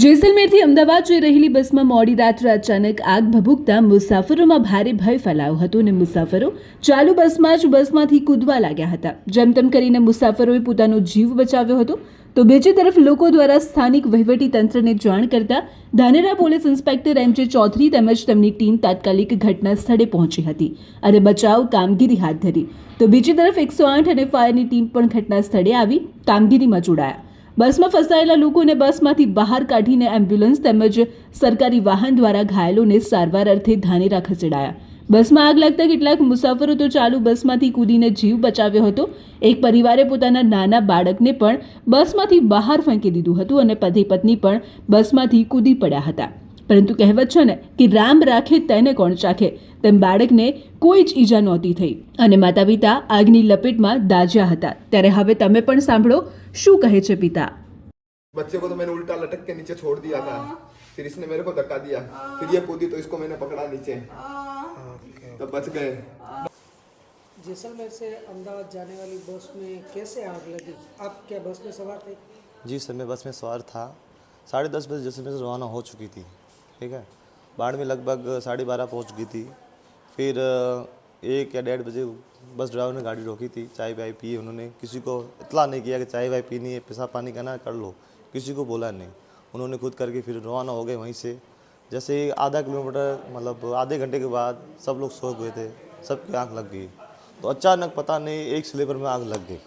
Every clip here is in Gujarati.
જેસલમેરથી અમદાવાદ જઈ રહેલી બસમાં મોડી રાત્રે અચાનક આગ ભભૂકતા મુસાફરોમાં ભારે ભય ફેલાયો હતો અને મુસાફરો ચાલુ બસમાં જ બસમાંથી કૂદવા લાગ્યા હતા। જેમ તેમ કરીને મુસાફરોએ પોતાનો જીવ બચાવ્યો હતો તો બીજી તરફ લોકો દ્વારા સ્થાનિક વહીવટી તંત્રને જાણ કરતા ધાનેરા પોલીસ ઇન્સ્પેક્ટર એમ જે ચૌધરી તેમજ તેમની ટીમ તાત્કાલિક ઘટના સ્થળે પહોંચી હતી અને બચાવ કામગીરી હાથ ધરી તો બીજી તરફ 108 અને ફાયરની ટીમ પણ ઘટના સ્થળે આવી કામગીરીમાં જોડાયા। બસમાં ફસાયેલા લોકોને બસમાંથી બહાર કાઢીને એમ્બ્યુલન્સ તેમજ સરકારી વાહન દ્વારા ઘાયલોને સારવાર અર્થે ધાનેરા ખસેડાયા। બસમાં આગ લાગતા કેટલાક મુસાફરો તો ચાલુ બસમાંથી કૂદીને જીવ બચાવ્યો હતો। એક પરિવારે પોતાના નાના બાળકને પણ બસમાંથી બહાર ફેંકી દીધું હતું અને પતિ પત્ની પણ બસમાંથી કૂદી પડ્યા હતા। પરંતુ કહેવત છે ને કે રામ રાખે તેને કોણ ચાખે, તેમ બાળકને કોઈ જ ઈજા નહોતી થઈ અને માતા પિતા આગની લપેટમાં દાઝ્યા હતા। ત્યારે હવે તમે પણ સાંભળો શું કહે છે પિતા। बच्चे को तो मैंने उल्टा लटक के नीचे छोड़ दिया था, फिर इसने मेरे को धक्का दिया, फिर ये कूदी तो इसको मैंने पकड़ा नीचे, तब बच गए। जैसलमेर से अहमदाबाद जाने वाली बस में कैसे आग लगी? आप क्या बस में सवार थे? जी सर, मैं बस में सवार था। 10:30 बजे जैसलमेर से रवाना हो चुकी थी। ठीक है, बाढ़ में लगभग 12:30 पहुंच गई थी। फिर 1 या 1:30 बजे बस ड्राइवर ने गाड़ी रोकी थी। चाय वाय पी, उन्होंने किसी को इतला नहीं किया कि चाय वाय पीनी है, पेशाब पानी करना है कर लो, किसी को बोला नहीं। उन्होंने खुद करके फिर रवाना हो गए वहीं से। जैसे ही आधा किलोमीटर मतलब आधे घंटे के बाद सब लोग सो गए थे, सबकी आँख लग गई। तो अचानक पता नहीं एक स्लीपर में आग लग गई।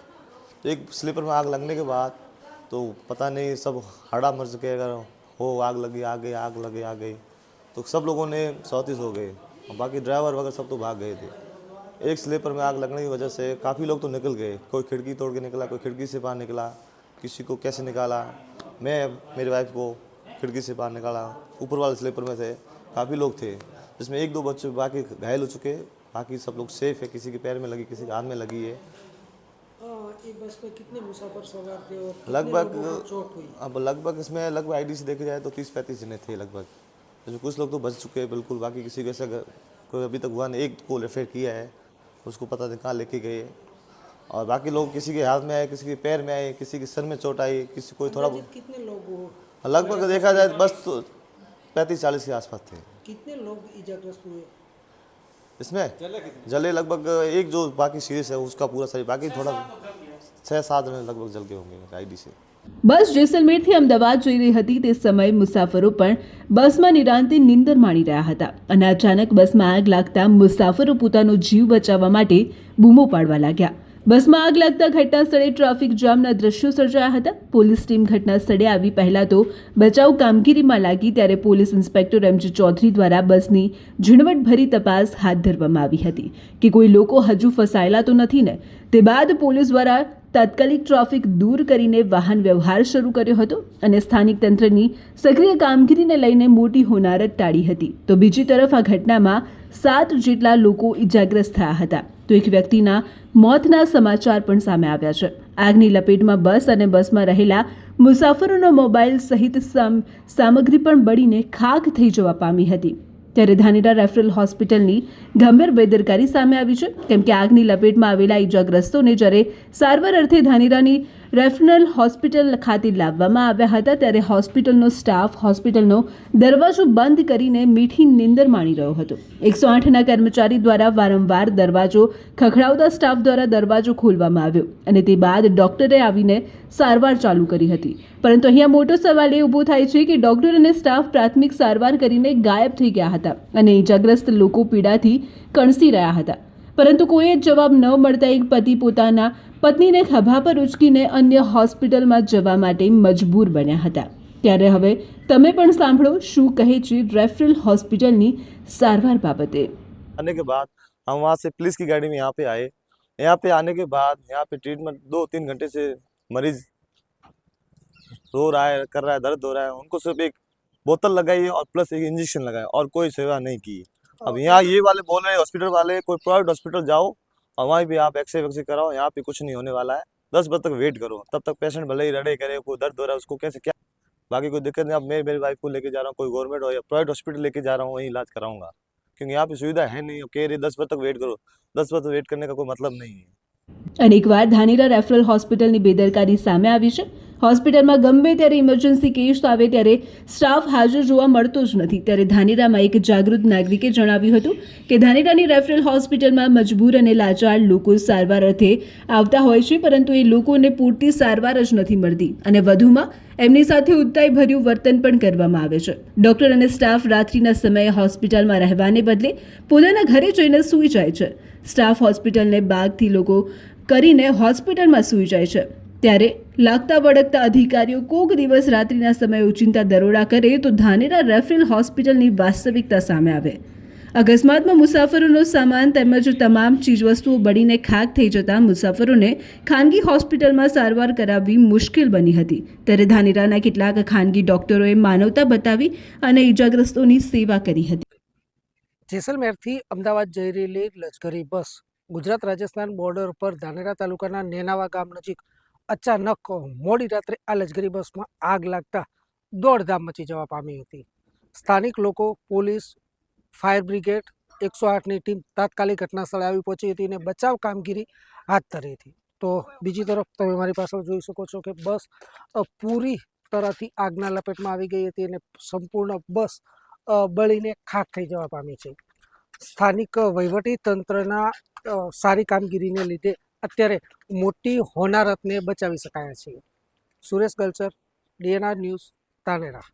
तो एक स्लीपर में आग लगने के बाद तो पता नहीं सब हड़ा मर्ज के अगर हो आग लगी आ गई, आग लगी आ गई, तो सब लोगों ने सौतीस हो गए और बाकी ड्राइवर वगैरह सब तो भाग गए थे। एक स्लीपर में आग लगने की वजह से काफ़ी लोग तो निकल गए। कोई खिड़की तोड़ के निकला, कोई खिड़की से बाहर निकला, किसी को कैसे निकाला। मैं मेरी वाइफ को खिड़की से बाहर निकाला। ऊपर वाले स्लीपर में थे काफ़ी लोग थे, जिसमें 1-2 बच्चे बाकी घायल हो चुके, बाकी सब लोग सेफ है। किसी के पैर में लगी, किसी के हाथ में लगी है। ये बस में कितने मुसाफिर सवार थे और कितने लगभग लोगों को चोट हुई? अब लगभग इसमें लगभग आईडी से देखे जाए तो 30-35 जने थे लगभग, जिसमें कुछ लोग तो बच चुके हैं बिल्कुल। बाकी किसी को ऐसा कोई अभी तक हुआ नहीं। एक को रेफर किया है, उसको पता नहीं कहाँ लेके गए, और बाकी लोग किसी के हाथ में आए, किसी के पैर में आए, किसी के सर में चोट आई, किसी कोई थोड़ा कितने लोग हो? लगभग देखा जाए बस तो 35-40 के आसपास थे। कितने लोग इजाग्रस्त हुए? इसमें जले लगभग एक जो बाकी सीरियस है उसका पूरा शरीर, बाकी थोड़ा 6-7 जने लगभग जल गए होंगे आईडी से। બસ જેસલમેરથી અમદાવાદ જઈ રહી હતી તે સમયે મુસાફરો પણ બસમાં નિરાંતે નીંદર માણી રહ્યા હતા અને અચાનક બસમાં આગ લાગતા મુસાફરો પોતાનો જીવ બચાવવા માટે બૂમો પાડવા લાગ્યા। બસમાં આગ લાગતા ઘટના સ્થળે ટ્રાફિક જામના દ્રશ્યો સર્જાયા હતા। પોલીસ ટીમ ઘટના સ્થળે આવી પહેલા તો બચાવ કામગીરીમાં લાગી, ત્યારે પોલીસ ઇન્સ્પેક્ટર એમ જે ચૌધરી દ્વારા બસની ઝીણવટભરી તપાસ હાથ ધરવામાં આવી હતી કે કોઈ લોકો હજુ ફસાયેલા તો નથી ને। તે બાદ પોલીસ દ્વારા તાત્કાલિક ટ્રાફિક દૂર કરીને વાહન વ્યવહાર શરૂ કર્યો હતો અને સ્થાનિક તંત્રની સક્રિય કામગીરીને લઈને મોટી હોનારત ટાળી હતી। તો બીજી તરફ આ ઘટનામાં 7 જેટલા લોકો ઇજાગ્રસ્ત થયા હતા તો એક વ્યક્તિના મોતના સમાચાર પણ સામે આવ્યા છે। આગની લપેટમાં બસ અને બસમાં રહેલા મુસાફરોનો મોબાઈલ સહિત સામગ્રી પણ બળીને ખાખ થઈ જવા પામી હતી। ત્યારે ધાનેરા રેફરલ હોસ્પિટલની ગંભીર બેદરકારી સામે આવી છે, કેમ કે આગની લપેટમાં આવેલા ઇજાગ્રસ્તોને જ્યારે સારવાર અર્થે ધાનેરાની રેફરલ હોસ્પિટલ ખાતે લાવવામાં આવ્યા હતા ત્યારે હોસ્પિટલનો સ્ટાફ હોસ્પિટલનો દરવાજો બંધ કરીને મીઠી નીંદર માણી રહ્યો હતો। 108ના કર્મચારી દ્વારા વારંવાર દરવાજો ખખડાવતા સ્ટાફ દ્વારા દરવાજો ખોલવામાં આવ્યો અને તે બાદ ડોક્ટરે આવીને સારવાર ચાલુ કરી હતી। પરંતુ અહીંયા મોટો સવાલ એ ઊભો થાય છે કે ડોક્ટર અને સ્ટાફ પ્રાથમિક સારવાર કરીને ગાયબ થઈ ગયા હતા અને ઇજાગ્રસ્ત લોકો પીડાથી કણસી રહ્યા હતા, પરંતુ કોઈ જ જવાબ ન મળતા એક પતિ પોતાના પત્નીને ખભા પર ઉચકીને અન્ય હોસ્પિટલમાં જવા માટે મજબૂર બન્યા હતા। ત્યારે હવે તમે પણ સાંભળો શું કહે છે રેફરલ હોસ્પિટલની સારવાર બાબતે। आने के बाद हम वहाँ से पुलिस की गाड़ी में यहाँ पे आए। यहाँ पे आने के बाद यहाँ पे ट्रीटमेंट 2-3 घंटे से मरीज रो रहा है, कर रहा है, दर्द हो रहा है। उनको सिर्फ एक बोतल लगाई है और प्लस एक इंजेक्शन लगाया और कोई सेवा नहीं की। अब यहाँ ये वाले बोल रहे हैं हॉस्पिटल वाले कोई प्राइवेट हॉस्पिटल जाओ और वहीं भी आप एक्सरे वैक्सरे कराओ, यहाँ पे कुछ नहीं होने वाला है। 10 बजे तक वेट करो, तब तक पेशेंट भले ही रड़े करे, कोई दर्द हो रहा है उसको कैसे क्या, बाकी कोई दिक्कत नहीं। अब मैं मेरी वाइफ को लेके जा रहा हूँ, कोई गवर्नमेंट हो या प्राइवेट हॉस्पिटल लेके जा रहा हूँ, वहीं इलाज कराऊंगा, क्योंकि यहाँ पे सुविधा है नहीं। कह रहे 10 बजे तक वेट करो, 10 बजे तक वेट करने का कोई मतलब नहीं है। અનેકવાર ધાનેરા રેફરલ હોસ્પિટલની બેદરકારી સામે આવી છે। હોસ્પિટલમાં ગમે ત્યારે ઇમરજન્સી કેસ આવે ત્યારે સ્ટાફ હાજર જોવા મળતો જ નથી. ત્યારે ધાનેરામાં એક જાગૃત નાગરિકે જણાવ્યું હતું કે ધાનેરાની રેફરલ હોસ્પિટલમાં મજબૂર અને લાચાર લોકો સારવાર અર્થે આવતા હોય છે, પરંતુ એ લોકોને પૂરતી સારવાર જ નથી મળતી અને વધુમાં એમની સાથે ઉત્તાઈભર્યું વર્તન પણ કરવામાં આવે છે. ડોક્ટર અને સ્ટાફ રાત્રિના સમયે હોસ્પિટલમાં રહેવાને બદલે પોતાના ઘરે જઈને સૂઈ જાય છે. સ્ટાફ હોસ્પિટલને બાગથી લોકો કરીને હોસ્પિટલમાં સૂઈ જાય છે. ત્યારે લાગતા વળગતા અધિકારીઓ કોક દિવસ રાત્રિના સમયે ઓચિંતા દરોડા કરે તો ધાનેરા રેફરલ હોસ્પિટલની વાસ્તવિકતા સામે આવે. અકસ્માતમાં મુસાફરોનો સામાન તેમજ તમામ ચીજવસ્તુઓ બળીને ખાખ થઈ જતા મુસાફરોને ખાનગી હોસ્પિટલમાં સારવાર કરાવવી મુશ્કેલ બની હતી. ત્યારે ધાનેરાના કેટલાક ખાનગી ડોક્ટરોએ માનવતા બતાવી અને ઇજાગ્રસ્તોની સેવા કરી હતી. જેસલમેરથી અમદાવાદ જઈ રહેલી લશ્કરી બસ ગુજરાત રાજસ્થાન બોર્ડર પર ધાનેરા તાલુકાના નેનાવા ગામ નજીક અચાનક મોડી રાત્રે આ લશ્કરી બસમાં આગ લાગતા દોડધામ મચી જવા પામી હતી. સ્થાનિક લોકો, પોલીસ, ફાયર બ્રિગેડ, 108ની ટીમ તાત્કાલિક ઘટના સ્થળે આવી પહોંચી હતી અને બચાવ કામગીરી હાથ ધરી હતી. તો બીજી તરફ તમે મારી પાછળ જોઈ શકો છો કે બસ પૂરી તરહથી આગના લપેટમાં આવી ગઈ હતી અને સંપૂર્ણ બસ બળીને ખાખ થઈ જવા પામી છે. સ્થાનિક વહીવટી તંત્રના સારી કામગીરીને લીધે અત્યારે મોટી હોનારતને બચાવી શકાયા છે. Suresh Galchar, DNR news, Dhanera.